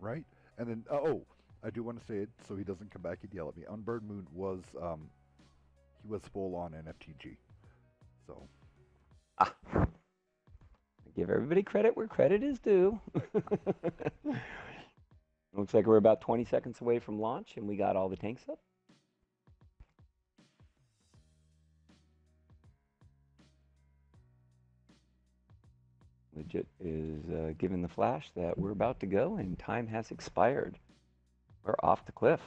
right? And then oh, I do want to say it so he doesn't come back and yell at me. Unburned Moon was he was full on NFTG. So Ah, give everybody credit where credit is due. Looks like we're about 20 seconds away from launch, and we got all the tanks up. Legit is giving the flash that we're about to go and time has expired. We're off the cliff.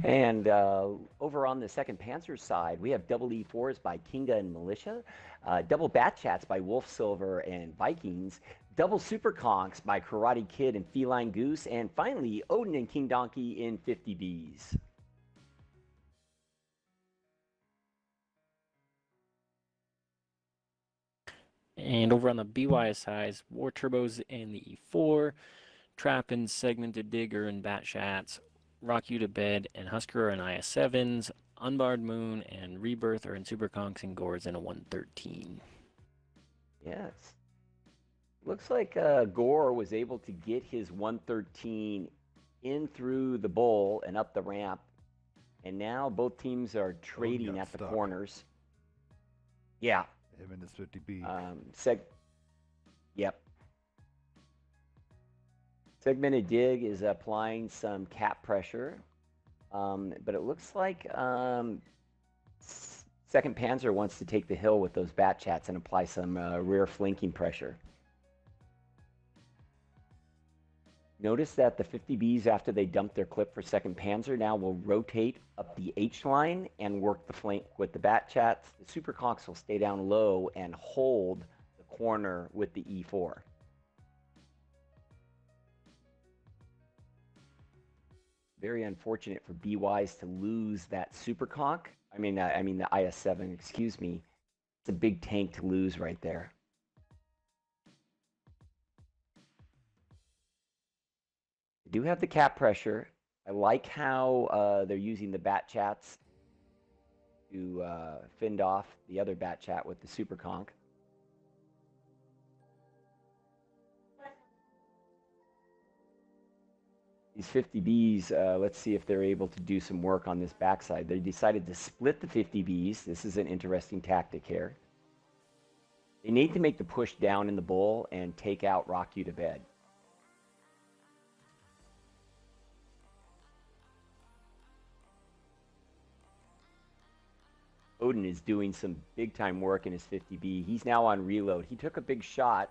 And over on the 2nd Panzer side, we have double E4s by Kinga and Militia, double Bat Chats by Wolf Silver and Vikings, double Super Conks by Karate Kid and Feline Goose, and finally Odin and King Donkey in 50Bs. And over on the BWISE side, War Turbos and the E4, Trap and Segmented Digger and Bat Chats, Rock You to Bed and Husker and IS-7s, Unbarred Moon and Rebirth are in Super Conks and Gores in a 113. Yes. Looks like Gore was able to get his 113 in through the bowl and up the ramp. And now both teams are trading at the corners. Yeah. Him and his 50B. Yep. Segmented Dig is applying some cap pressure, but it looks like 2nd Panzer wants to take the hill with those Bat Chats and apply some rear flanking pressure. Notice that the 50Bs, after they dump their clip for 2nd Panzer, now will rotate up the H line and work the flank with the Bat Chats. The Super Conks will stay down low and hold the corner with the E4. Very unfortunate for BWISE to lose that Super Conk. I mean the IS-7, excuse me. It's a big tank to lose right there. They do have the cap pressure. I like how they're using the Bat Chats to fend off the other Bat Chat with the Super Conk. These 50Bs, let's see if they're able to do some work on this backside. They decided to split the 50Bs. This is an interesting tactic here. They need to make the push down in the bowl and take out Rock You to Bed. Odin is doing some big-time work in his 50B. He's now on reload. He took a big shot.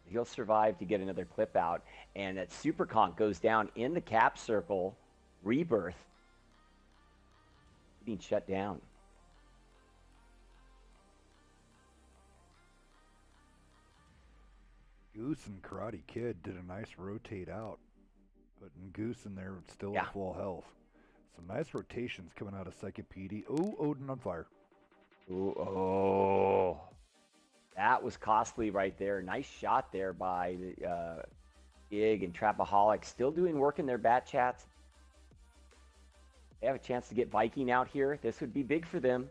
He'll survive to get another clip out. And that Super Conk goes down in the cap circle. Rebirth. Being shut down. Goose and Karate Kid did a nice rotate out, putting Goose in there still at full health. Some nice rotations coming out of 2nd PD. Oh, Odin on fire. Ooh, oh, that was costly right there. Nice shot there by the Gig and Trapaholic. Still doing work in their Bat Chats. They have a chance to get Viking out here. This would be big for them.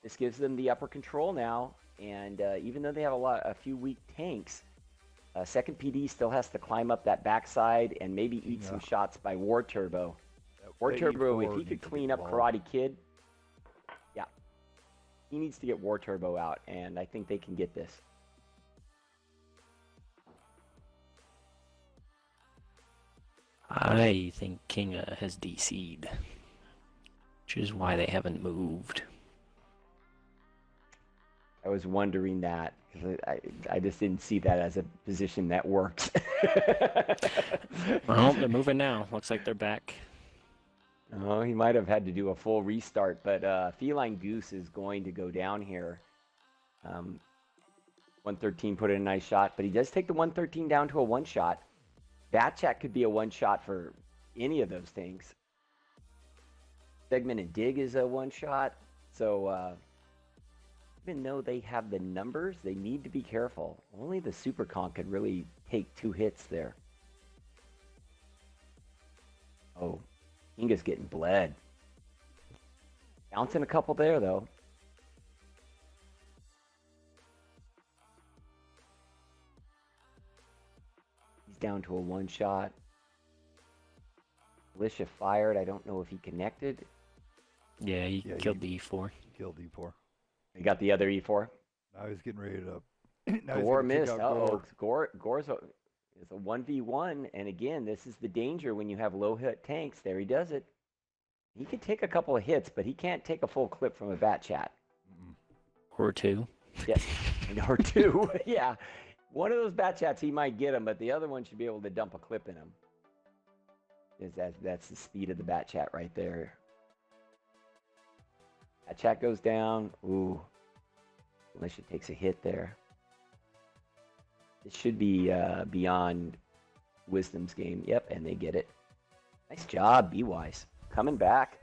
This gives them the upper control now. And even though they have a few weak tanks, 2nd PD still has to climb up that backside and maybe eat some shots by War Turbo. War Turbo, if he could clean up Karate Kid, yeah, he needs to get War Turbo out, and I think they can get this. I think Kinga has DC'd, which is why they haven't moved. I was wondering that, because I just didn't see that as a position that works. Well, they're moving now. Looks like they're back. Oh, he might have had to do a full restart, but Feline Goose is going to go down here. One 113 put in a nice shot, but he does take the 113 down to a one-shot. Bat chat could be a one-shot for any of those things. Segment and dig is a one-shot. So even though they have the numbers, they need to be careful. Only the Super Conk could really take 2 hits there. Oh, Inga's getting bled. Bouncing a couple there, though. He's down to a one-shot. Militia fired. I don't know if he connected. Yeah, he killed the E4. Killed E4. He got the other E4. Now he's getting ready to. Gore missed. Uh-oh. Gore's is a 1v1. And again, this is the danger when you have low-hit tanks. There he does it. He could take a couple of hits, but he can't take a full clip from a bat chat. Or 2. Yes, or 2. Yeah. One of those bat chats, he might get him, but the other one should be able to dump a clip in him. That's the speed of the bat chat right there. Bat chat goes down. Ooh. Militia takes a hit there. This should be beyond Wisdom's game. Yep, and they get it. Nice job, BWISE. Coming back.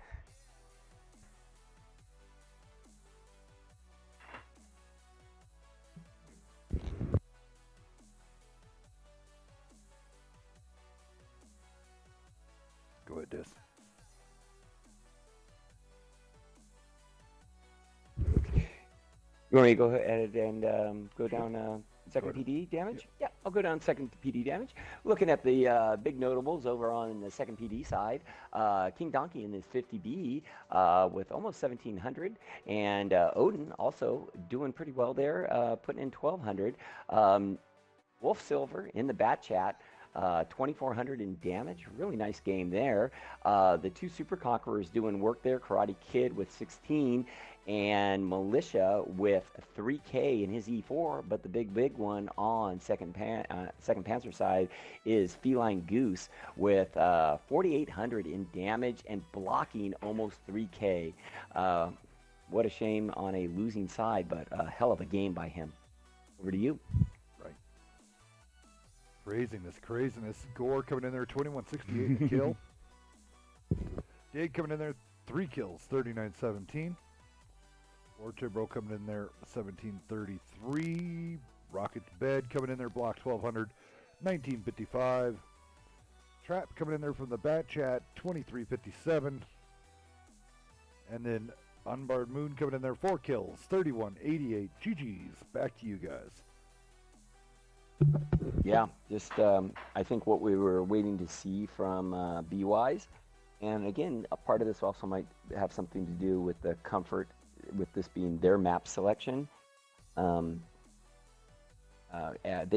Go ahead, Dis. You want me to go ahead and go down second PD damage? Yeah, I'll go down second PD damage. Looking at the big notables over on the second PD side, King Donkey in his 50B with almost 1,700, and Odin also doing pretty well there, putting in 1,200. Wolf Silver in the bat chat. 2,400 in damage. Really nice game there. The 2 Super Conquerors doing work there. Karate Kid with 16 and Militia with 3K in his E4. But the big one on second Panzer side is Feline Goose with 4,800 in damage and blocking almost 3K. What a shame on a losing side, but a hell of a game by him. Over to you. Craziness. Gore coming in there, 2168 kill. Dig coming in there, 3 kills, 3917. War Turbo coming in there, 1733. Rocket Bed coming in there, block 1200, 1955. Trap coming in there from the bat chat, 2357. And then Unbarred Moon coming in there, 4 kills, 3188. GG's. Back to you guys. Yeah, just I think what we were waiting to see from BWISE, and again, a part of this also might have something to do with the comfort with this being their map selection. They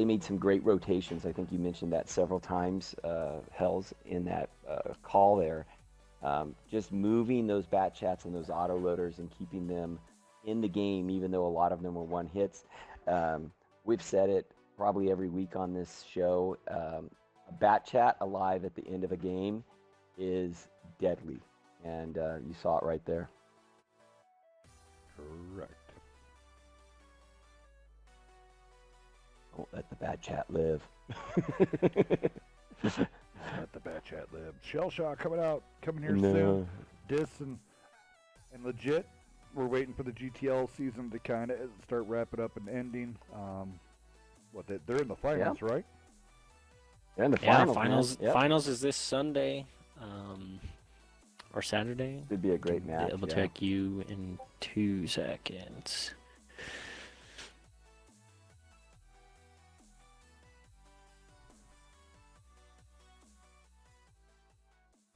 made some great rotations. I think you mentioned that several times, Hells, in that call there. Just moving those bat chats and those auto loaders and keeping them in the game, even though a lot of them were one hits. We've said it probably every week on this show, a bat chat alive at the end of a game is deadly, and you saw it right there. Correct. Don't let the bat chat live. Let the bat chat live. Shell Shock coming here soon. Dis and legit. We're waiting for the GTL season to kind of start wrapping up and ending. They're in the finals, right? They're in the finals. Finals. Yep. Finals is this Sunday, or Saturday. It'd be a great match. Double check you in 2 seconds.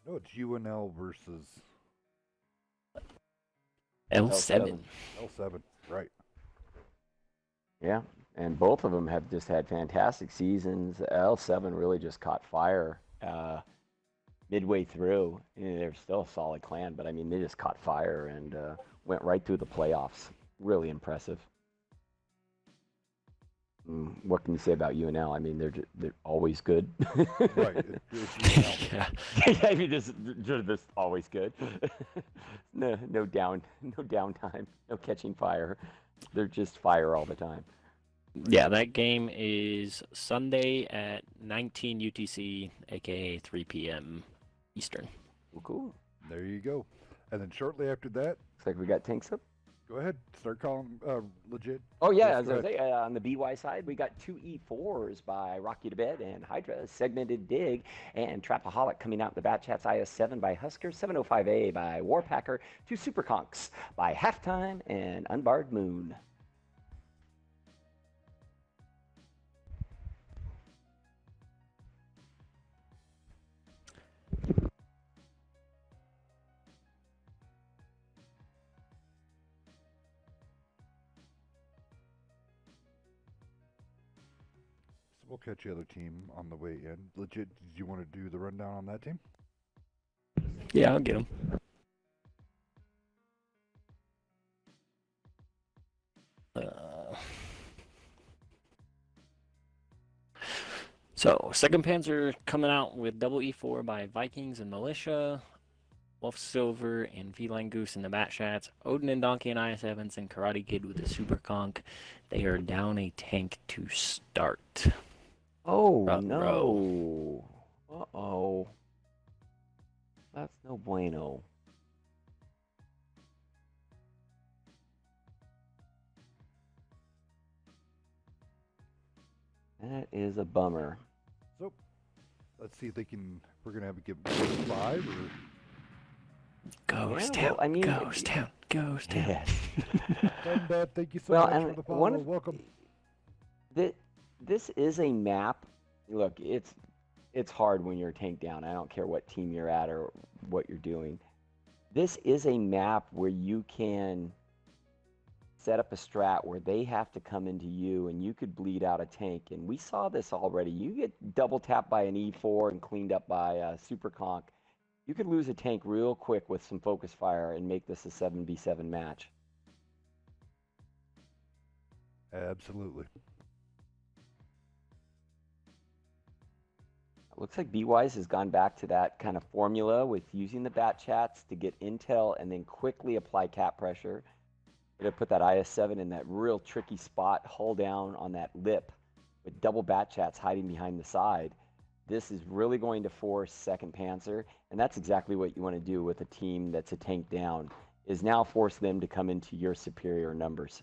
No, it's UNL versus L7. L7, right? Yeah. And both of them have just had fantastic seasons. L7 really just caught fire midway through. They're still a solid clan, but I mean, they just caught fire and went right through the playoffs. Really impressive. What can you say about UNL? I mean, they're always good. Right. Yeah. I mean, they're just always good. no downtime, no catching fire. They're just fire all the time. Yeah, that game is Sunday at 19 UTC, aka 3 p.m. Eastern. Well, cool. There you go. And then shortly after that, Looks like we got tanks up. go ahead, start calling legit. Oh yeah, Yes, as go I was ahead. saying, on the BY side, we got two E4s by Rock You to Bed and Hydra, Segmented Dig, and Trapaholic coming out in the Bat Chats IS-7 by Husker, 705A by Warpacker, two Super Conks by Halftime and Unbarred Moon. So we'll catch the other team on the way in. Legit, did you want to do the rundown on that team? Yeah, I'll get them. So, 2nd Panzer coming out with double E4 by Vikings and Militia, Wolf Silver and Feline Goose in the Bat Chats, Odin and Donkey and IS-7s, and Karate Kid with the Super Conk. They are down a tank to start. Oh Front row. no. Uh-oh. That's no bueno. That is a bummer. So let's see if they can. We're gonna have to give it 5 or. Ghost Yeah, town, well, I mean, ghost town, ghost town. Yes. Bad, thank you so Well, much and for the one follow. of Welcome. This is a map. Look, it's hard when you're a tank down. I don't care what team you're at or what you're doing. This is a map where you can set up a strat where they have to come into you and you could bleed out a tank. And we saw this already. You get double tapped by an E4 and cleaned up by a Super Conk. You could lose a tank real quick with some focus fire and make this a 7v7 match. Absolutely. It looks like BWISE has gone back to that kind of formula with using the bat chats to get intel and then quickly apply cap pressure. They're going to put that IS-7 in that real tricky spot, hull down on that lip with double bat chats hiding behind the side. This is really going to force 2nd Panzer, and that's exactly what you want to do with a team that's a tank down, is now force them to come into your superior numbers.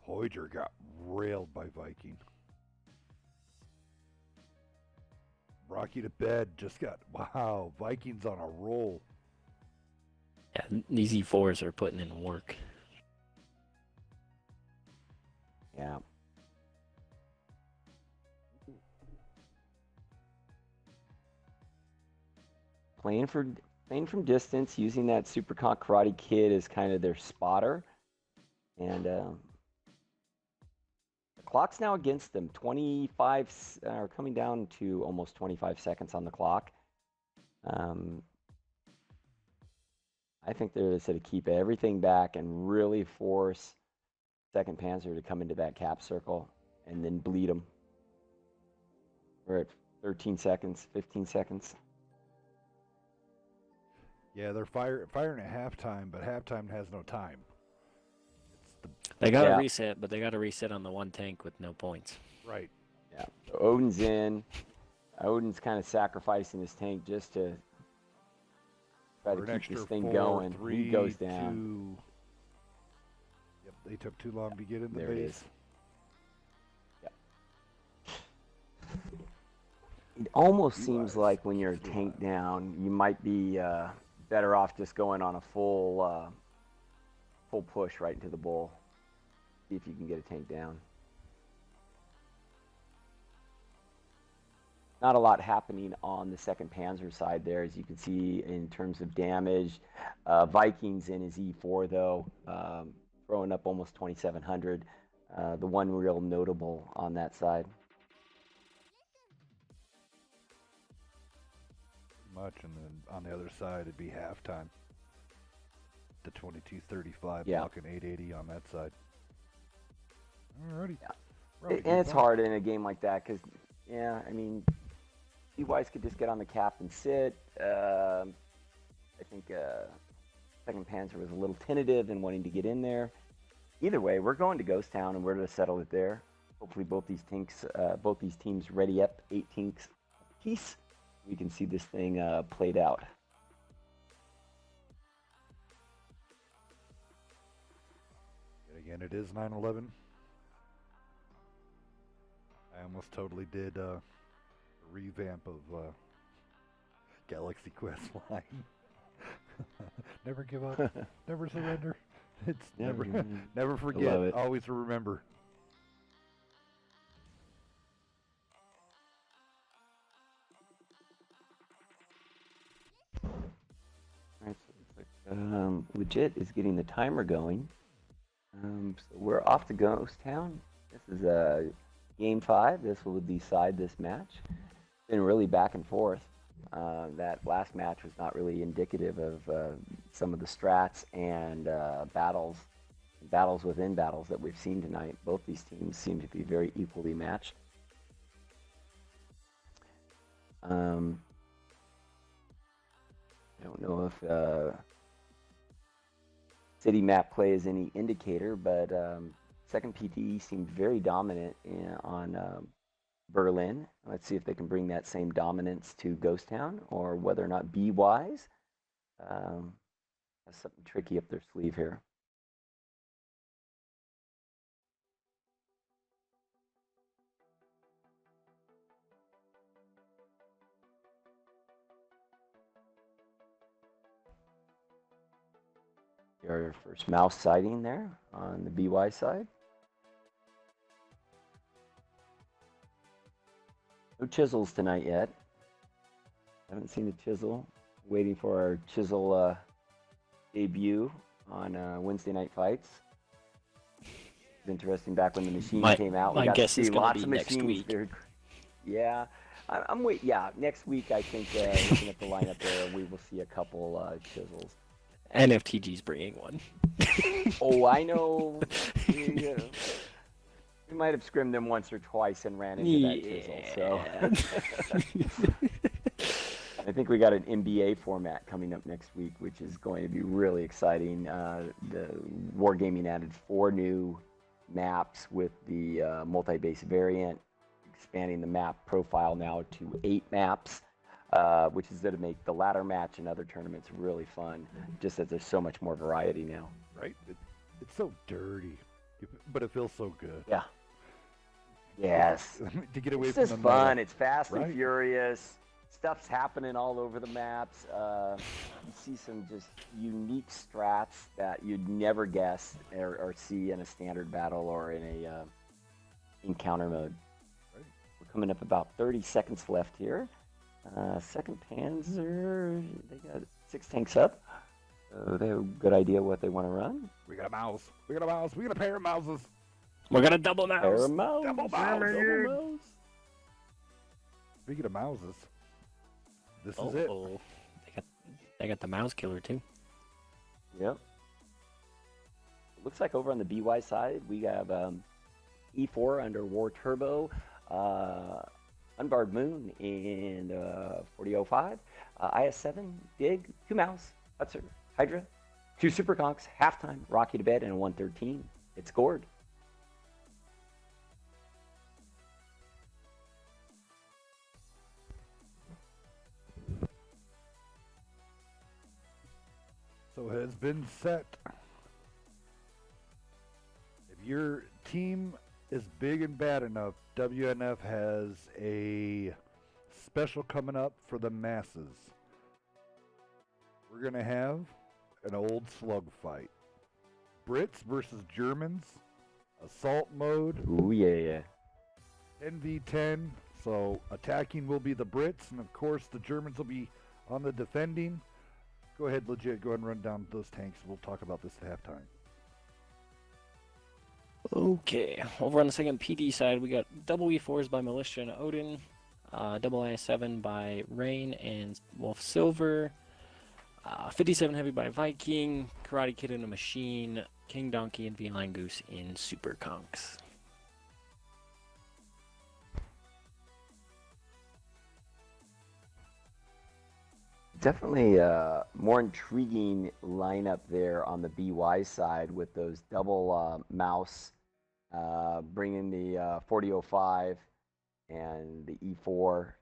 Hoyger got railed by Viking. Rocky to Bed just got, wow, Vikings on a roll. Yeah, these E4s are putting in work. Yeah. Playing from distance, using that Super Conk Karate Kid as kind of their spotter. And the clock's now against them. 25, are coming down to almost 25 seconds on the clock. I think they're to keep everything back and really force 2nd Panzer to come into that cap circle and then bleed them. We're at 13 seconds, 15 seconds. Yeah, they're firing at halftime, but halftime has no time. They got to reset, but they got to reset on the one tank with no points. Right. Yeah. So Odin's in. Odin's kind of sacrificing his tank just to try to keep this thing going. 3, he goes down. 2. Yep, they took too long to get in the There base. it is. Yep. It almost seems like when you're a tank down, you might be better off just going on a full push right into the bull. See if you can get a tank down. Not a lot happening on the 2nd Panzer side there, as you can see in terms of damage. Vikings in his E4 though, throwing up almost 2,700. The one real notable on that side. Much, and then on the other side it'd be halftime. The 22-35, Yeah. blocking 880 on that side. Alrighty. Yeah. And it's hard in a game like that because, yeah, I mean, BWISE could just get on the cap and sit. I think 2nd Panzer was a little tentative in wanting to get in there. Either way, we're going to Ghost Town and we're going to settle it there. Hopefully both these teams ready up 8 tanks apiece. We can see this thing played out. And again, it is 9/11. I almost totally did a revamp of Galaxy Quest line. Never give up, never surrender. It's never forget, always remember. Alright, so it looks like Legit is getting the timer going. So we're off to Ghost Town. This is Game 5. This will decide this match. It's been really back and forth. That last match was not really indicative of some of the strats and battles within battles that we've seen tonight. Both these teams seem to be very equally matched. I don't know if city map play is any indicator, but second PTE seemed very dominant on Berlin. Let's see if they can bring that same dominance to Ghost Town, or whether or not BWISE has something tricky up their sleeve here. Our first mouse sighting there on the BWISE side. No chisels tonight yet. Haven't seen the chisel. Waiting for our chisel debut on Wednesday Night Fights. It's interesting. Back when the machine came out, we got to see lots of machines. Yeah, I'm waiting. Yeah, next week I think looking at the lineup there, we will see a couple chisels. NFTG's bringing one. Oh, I know. We might have scrimmed them once or twice and ran into that chisel. So I think we got an NBA format coming up next week, which is going to be really exciting. The Wargaming added 4 new maps with the multi-base variant, expanding the map profile now to 8 maps. Which is going to make the ladder match and other tournaments really fun, just that there's so much more variety now. Right? It's so dirty, but it feels so good. Yeah. Yes. To get away it's from just the fun. metal. It's fast and furious. Stuff's happening all over the maps. You see some just unique strats that you'd never guess or see in a standard battle or in a encounter mode. Right. We're coming up about 30 seconds left here. Second Panzer, they got 6 tanks up. So they have a good idea what they want to run. We got a mouse. We got a mouse. We got a pair of mouses. We're gonna double mouse. Pair of mouse. Double mouse. Double mouse. Speaking of mouses, this is it. They got the mouse killer too. Yep. It looks like over on the BY side, we have E4 under War Turbo. Unbarred Moon in 4005, IS-7, Dig, 2 Mouse, Hutzer, Hydra, 2 Super Conks, Halftime, Rocky to Bed, and 113. It's scored. So it has been set. If your team is big and bad enough, WNF has a special coming up for the masses. We're going to have an old slug fight. Brits versus Germans, assault mode. Ooh, yeah. 10v10, so attacking will be the Brits, and of course the Germans will be on the defending. Go ahead, Legit, go ahead and run down those tanks. We'll talk about this at halftime. Okay, over on the second PD side, we got double E4s by Militia and Odin, double IS-7 by Rain and Wolf Silver, 57 Heavy by Viking, Karate Kid in a Machine, King Donkey and V-Line Goose in Super Conks. Definitely a more intriguing lineup there on the BY side with those double mouse bringing the 4005 and the E4,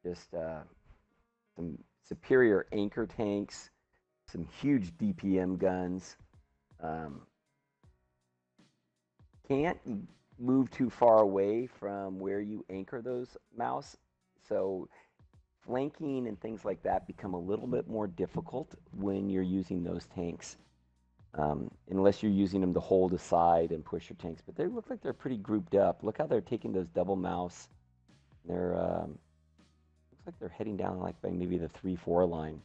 just some superior anchor tanks, some huge DPM guns. Can't move too far away from where you anchor those mouse, so flanking and things like that become a little bit more difficult when you're using those tanks, unless you're using them to hold aside and push your tanks. But they look like they're pretty grouped up. Look how they're taking those double mouse. They're looks like they're heading down like by maybe the 3-4 line.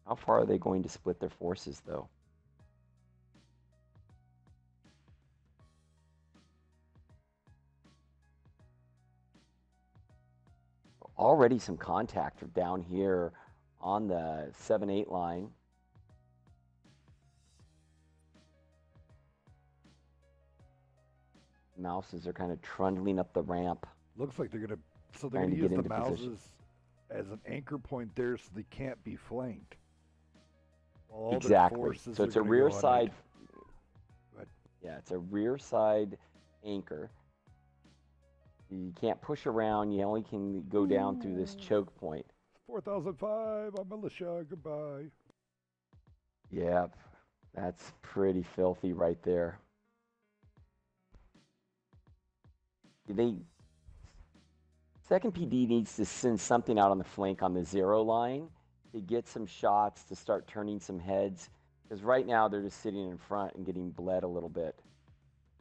How far are they going to split their forces, though? Already some contact down here on the 7-8 line. Mouses are kind of trundling up the ramp. Looks like they're going to use the mouses as an anchor point there so they can't be flanked. Exactly. So it's a rear side. Yeah, it's a rear side anchor. You can't push around. You only can go down through this choke point. 4005 on militia. Goodbye. Yep, that's pretty filthy right there. Second PD needs to send something out on the flank on the 0 line to get some shots to start turning some heads, because right now they're just sitting in front and getting bled a little bit.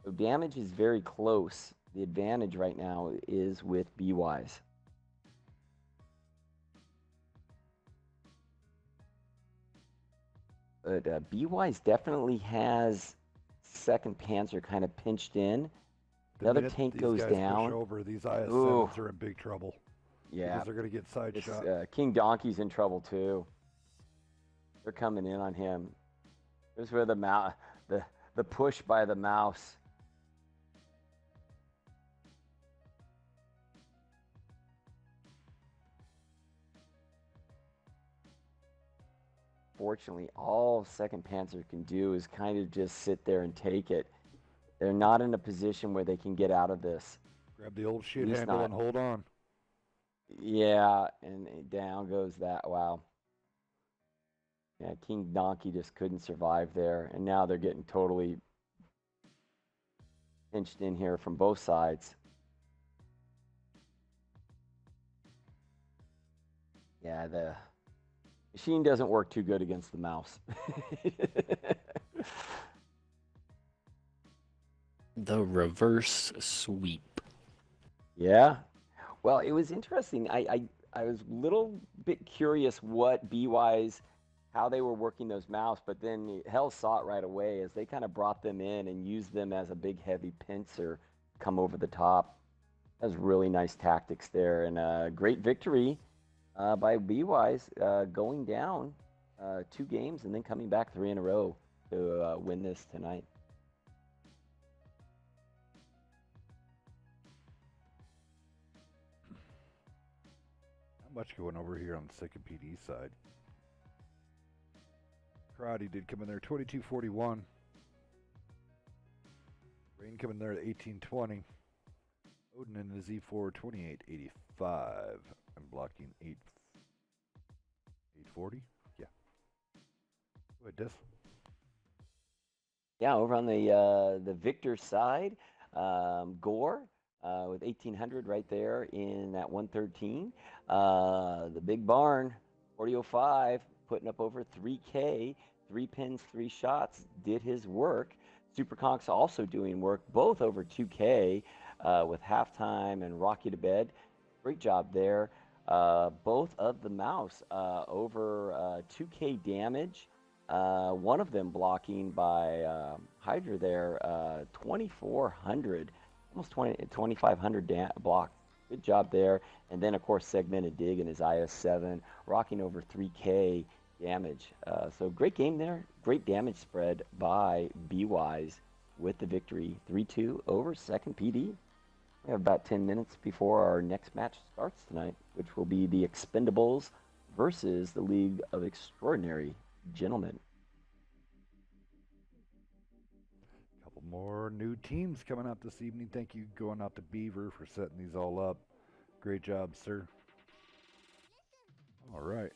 So damage is very close. The advantage right now is with BWISE. But BWISE definitely has 2nd Panzer kind of pinched in. Another tank goes down. Push over, these IS-7s are in big trouble. Yeah. Because they're going to get side shot. King Donkey's in trouble too. They're coming in on him. Here's where the push by the mouse. Fortunately, all 2nd Panzer can do is kind of just sit there and take it. They're not in a position where they can get out of this. Grab the old shit handle and hold on. Yeah, and down goes that. Wow. Yeah, King Donkey just couldn't survive there. And now they're getting totally pinched in here from both sides. Yeah, the machine doesn't work too good against the mouse. The reverse sweep. Yeah. Well, it was interesting. I was a little bit curious what BWISE, how they were working those mouse, but then Hell saw it right away as they kind of brought them in and used them as a big heavy pincer come over the top. That was really nice tactics there, and a great victory by BWISE, going down 2 games and then coming back 3 in a row to win this tonight. Much going over here on the 2nd PD side. Karate did come in there 2241. Rain coming there at 1820. Odin in his E4 2885. I'm blocking 840. Yeah. Go ahead, Des. Yeah, over on the Victor side, Gore with 1800 right there in that 113. The big barn, 4005, putting up over 3K, 3 pins, 3 shots, did his work. Superconks also doing work, both over 2K with halftime and Rock You to Bed. Great job there. Both of the mouse over 2K damage. One of them blocking by Hydra there, 2400, almost 2500 block. Good job there. And then, of course, Segmented Dig in his IS-7, rocking over 3K damage. So great game there. Great damage spread by BWISE with the victory. 3-2 over 2nd PD. We have about 10 minutes before our next match starts tonight, which will be the Expendables versus the League of Extraordinary Gentlemen. new teams coming out this evening. Thank you going out to Beaver for setting these all up. Great job, sir. All right.